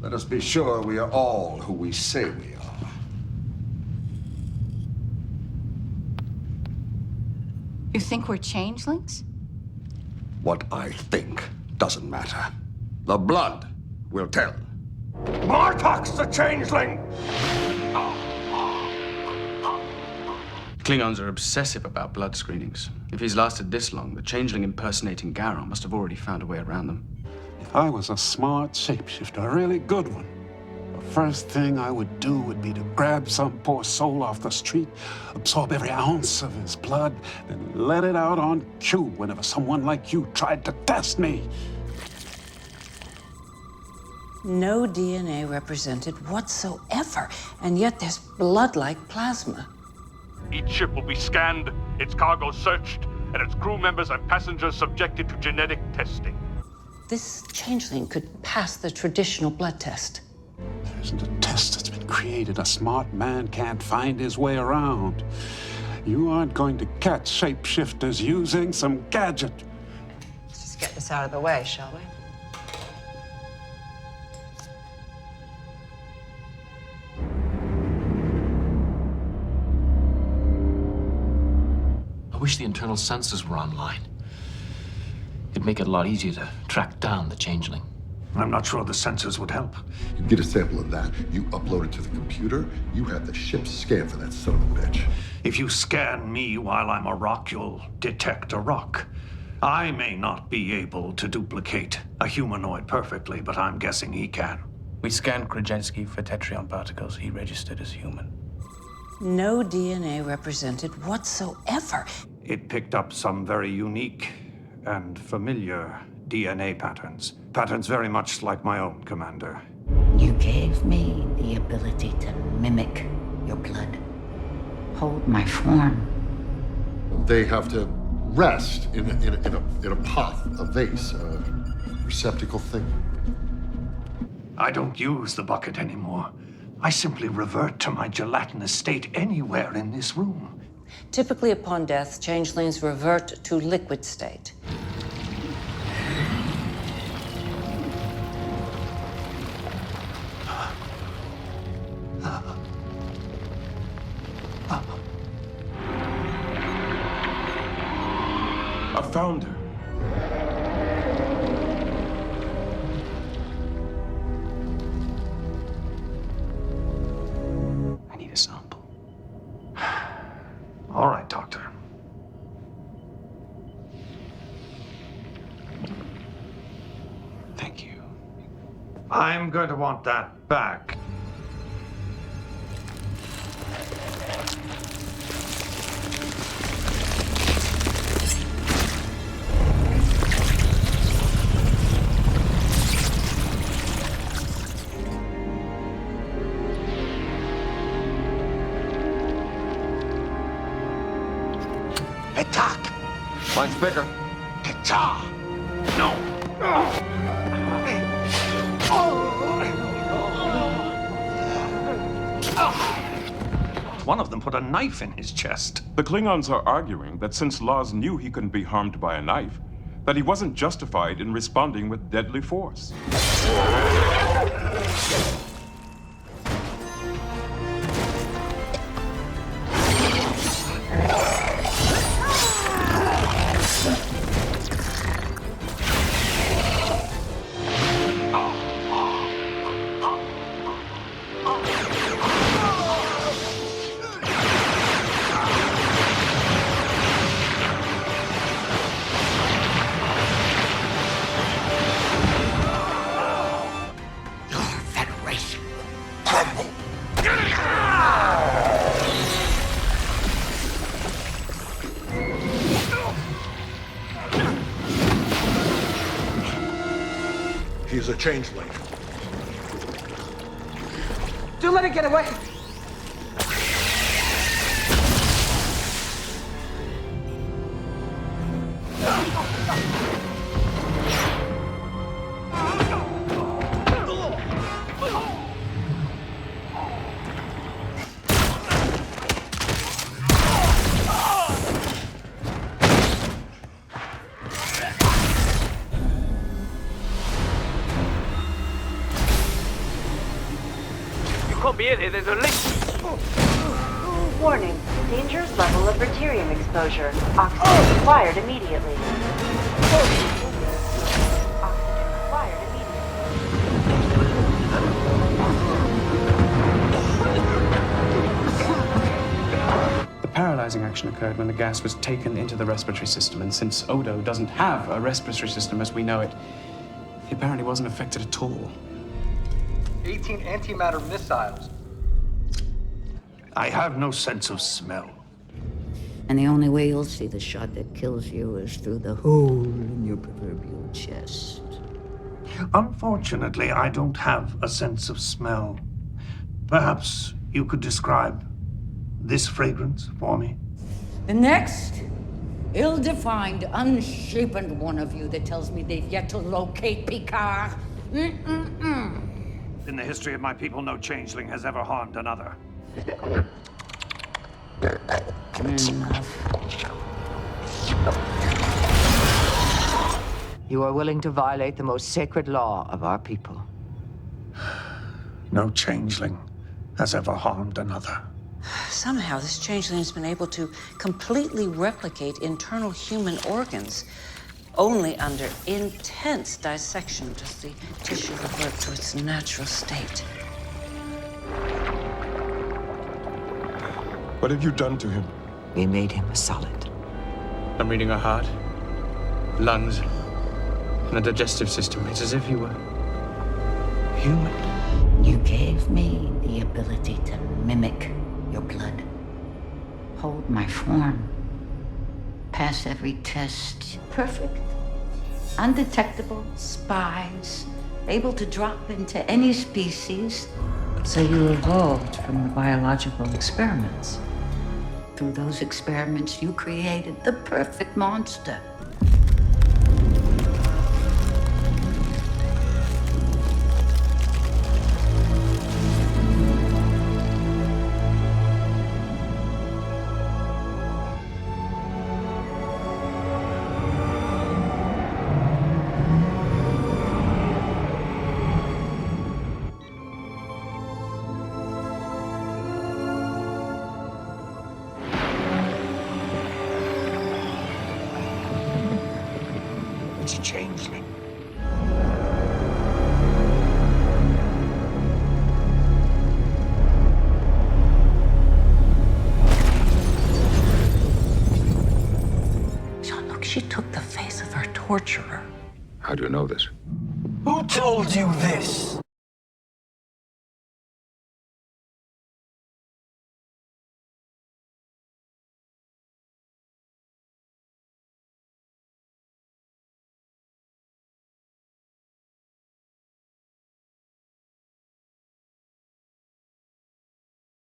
Let us be sure we are all who we say we are. You think we're changelings? What I think doesn't matter. The blood will tell. Bartok's the changeling! Klingons are obsessive about blood screenings. If he's lasted this long, the changeling impersonating Garon must have already found a way around them. If I was a smart shapeshifter, a really good one, the first thing I would do would be to grab some poor soul off the street, absorb every ounce of his blood, then let it out on cue whenever someone like you tried to test me. No DNA represented whatsoever, and yet there's blood-like plasma. Each ship will be scanned, its cargo searched, and its crew members and passengers subjected to genetic testing. This changeling could pass the traditional blood test. There isn't a test that's been created a smart man can't find his way around. You aren't going to catch shapeshifters using some gadget. Let's just get this out of the way, shall we? I wish the internal sensors were online. It'd make it a lot easier to track down the changeling. I'm not sure the sensors would help. You get a sample of that, you upload it to the computer, you have the ship scan for that son of a bitch. If you scan me while I'm a rock, you'll detect a rock. I may not be able to duplicate a humanoid perfectly, but I'm guessing he can. We scanned Krajewski for tetrion particles. He registered as human. No DNA represented whatsoever. It picked up some very unique and familiar DNA patterns. Patterns very much like my own, Commander. You gave me the ability to mimic your blood, hold my form. They have to rest in a pot, a vase, a receptacle thing. I don't use the bucket anymore. I simply revert to my gelatinous state anywhere in this room. Typically upon death, changelings revert to liquid state. I found her. I need a sample. All right, Doctor. Thank you. I'm going to want that back. Mine's bigger. Picard! No! One of them put a knife in his chest. The Klingons are arguing that since Laz knew he couldn't be harmed by a knife, that he wasn't justified in responding with deadly force. He's a changeling. Do let it get away! conviene de doler. Warning. Dangerous level of deuterium exposure. Oxygen required immediately. Oxygen required The paralyzing action occurred when the gas was taken into the respiratory system, and since Odo doesn't have a respiratory system as we know it, he apparently wasn't affected at all. 18 antimatter missiles. I have no sense of smell. And the only way you'll see the shot that kills you is through the hole in your proverbial chest. Unfortunately, I don't have a sense of smell. Perhaps you could describe this fragrance for me? The next ill-defined, unshapen one of you that tells me they've yet to locate Picard. In the history of my people, no changeling has ever harmed another. Enough. You are willing to violate the most sacred law of our people. No changeling has ever harmed another. Somehow, this changeling's been able to completely replicate internal human organs. Only under intense dissection does the tissue revert to its natural state. What have you done to him? We made him a solid. I'm reading her heart, lungs, and the digestive system. It's as if he were human. You gave me the ability to mimic your blood, hold my form, pass every test. Perfect, undetectable spies, able to drop into any species. So you evolved from the biological experiments. Through those experiments, you created the perfect monster. It's a changeling. Jean-Luc, she took the face of her torturer. How do you know this? Who told you this?